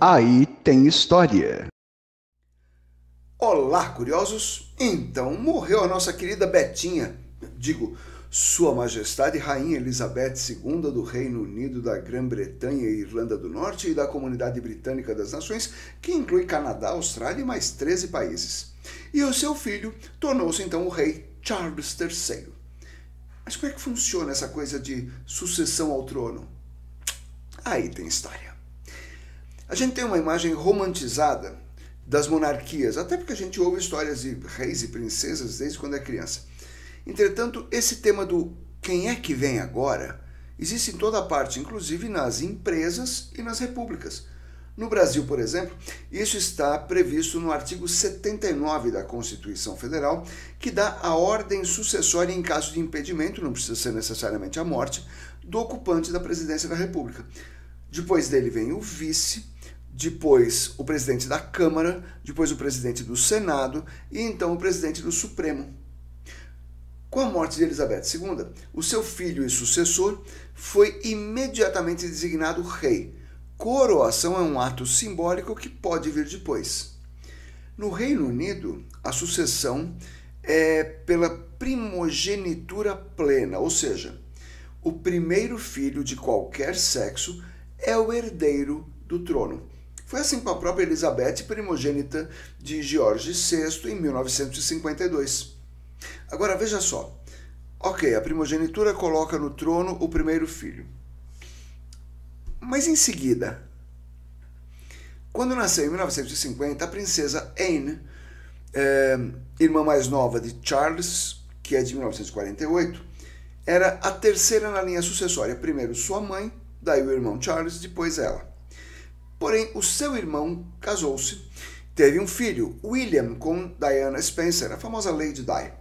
Aí tem história. Olá, curiosos! Então, morreu a nossa querida Betinha, digo, Sua Majestade Rainha Elizabeth II do Reino Unido da Grã-Bretanha e Irlanda do Norte e da Comunidade Britânica das Nações, que inclui Canadá, Austrália e mais 13 países. E o seu filho tornou-se então o rei Charles III. Mas como é que funciona essa coisa de sucessão ao trono? Aí tem história. A gente tem uma imagem romantizada das monarquias, até porque a gente ouve histórias de reis e princesas desde quando é criança. Entretanto, esse tema do quem é que vem agora existe em toda parte, inclusive nas empresas e nas repúblicas. No Brasil, por exemplo, isso está previsto no artigo 79 da Constituição Federal, que dá a ordem sucessória em caso de impedimento, não precisa ser necessariamente a morte, do ocupante da presidência da República. Depois dele vem o vice, depois o presidente da Câmara, depois o presidente do Senado e então o presidente do Supremo. Com a morte de Elizabeth II, o seu filho e sucessor foi imediatamente designado rei. Coroação é um ato simbólico que pode vir depois. No Reino Unido, a sucessão é pela primogenitura plena, ou seja, o primeiro filho de qualquer sexo é o herdeiro do trono. Foi assim com a própria Elizabeth, primogênita de George VI, em 1952. Agora veja só. Ok, a primogenitura coloca no trono o primeiro filho. Mas em seguida, quando nasceu em 1950, a princesa Anne, irmã mais nova de Charles, que é de 1948, era a terceira na linha sucessória. Primeiro sua mãe, daí o irmão Charles, depois ela. Porém, o seu irmão casou-se, teve um filho, William, com Diana Spencer, a famosa Lady Di.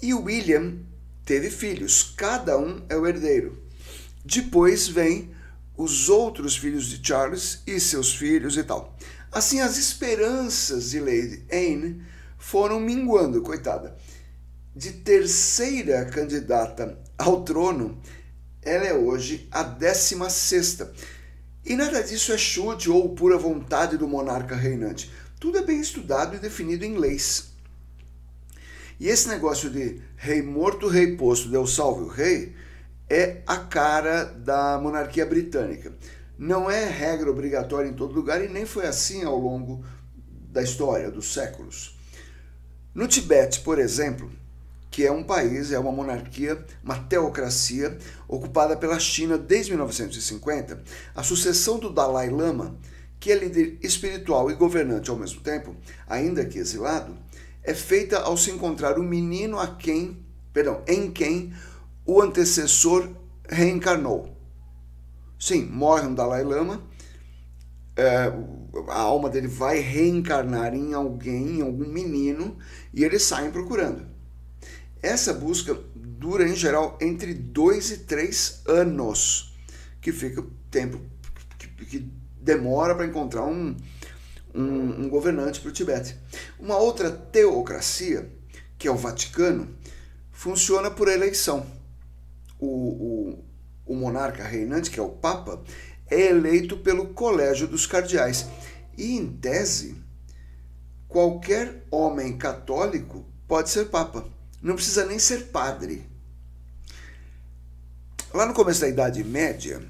E o William teve filhos, cada um é o herdeiro. Depois vem os outros filhos de Charles e seus filhos e tal. Assim, as esperanças de Lady Anne foram minguando, coitada. De terceira candidata ao trono, ela é hoje a 16ª. E nada disso é chute ou pura vontade do monarca reinante. Tudo é bem estudado e definido em leis. E esse negócio de rei morto, rei posto, Deus salve o rei, é a cara da monarquia britânica. Não é regra obrigatória em todo lugar e nem foi assim ao longo da história, dos séculos. No Tibete, por exemplo, que é um país, é uma monarquia, uma teocracia, ocupada pela China desde 1950, a sucessão do Dalai Lama, que é líder espiritual e governante ao mesmo tempo, ainda que exilado, é feita ao se encontrar o menino em quem o antecessor reencarnou. Sim, morre um Dalai Lama, a alma dele vai reencarnar em alguém, em algum menino, e eles saem procurando. Essa busca dura, em geral, entre 2 e 3 anos, que fica o tempo que demora para encontrar um governante para o Tibete. Uma outra teocracia, que é o Vaticano, funciona por eleição. O monarca reinante, que é o Papa, é eleito pelo Colégio dos Cardeais. E, em tese, qualquer homem católico pode ser Papa. Não precisa nem ser padre. Lá no começo da Idade Média,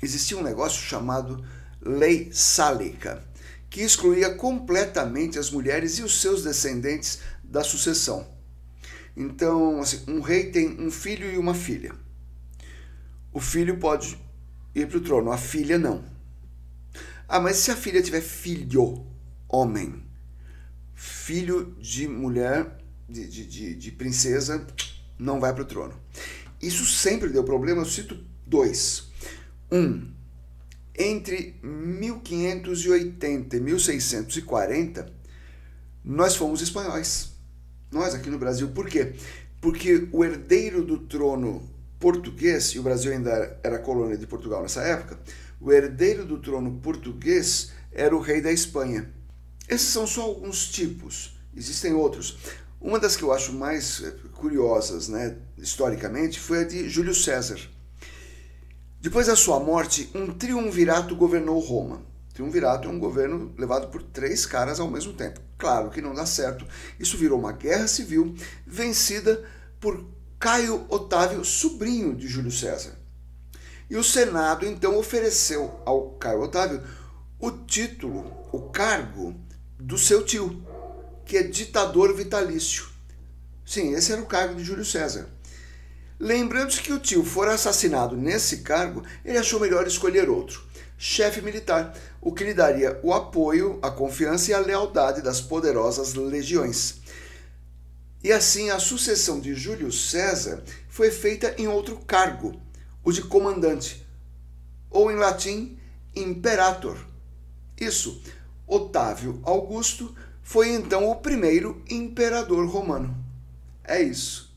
existia um negócio chamado Lei Sálica, que excluía completamente as mulheres e os seus descendentes da sucessão. Então, assim, um rei tem um filho e uma filha. O filho pode ir para o trono, a filha não. Ah, mas se a filha tiver filho, homem, filho de mulher, de princesa, não vai para o trono. Isso sempre deu problema, eu cito 2. Entre 1580 e 1640, nós fomos espanhóis. Nós aqui no Brasil. Por quê? Porque o herdeiro do trono português, e o Brasil ainda era colônia de Portugal nessa época, o herdeiro do trono português era o rei da Espanha. Esses são só alguns tipos, existem outros. Uma das que eu acho mais curiosas, né, historicamente, foi a de Júlio César. Depois da sua morte, um triunvirato governou Roma. Triunvirato é um governo levado por 3 caras ao mesmo tempo. Claro que não dá certo. Isso virou uma guerra civil vencida por Caio Otávio, sobrinho de Júlio César. E o Senado então ofereceu ao Caio Otávio o título, o cargo do seu tio, que é ditador vitalício. Sim, esse era o cargo de Júlio César. Lembrando-se que o tio fora assassinado nesse cargo, ele achou melhor escolher outro, chefe militar, o que lhe daria o apoio, a confiança e a lealdade das poderosas legiões. E assim a sucessão de Júlio César foi feita em outro cargo, o de comandante, ou em latim, imperator. Isso, Otávio Augusto foi então o primeiro imperador romano. É isso.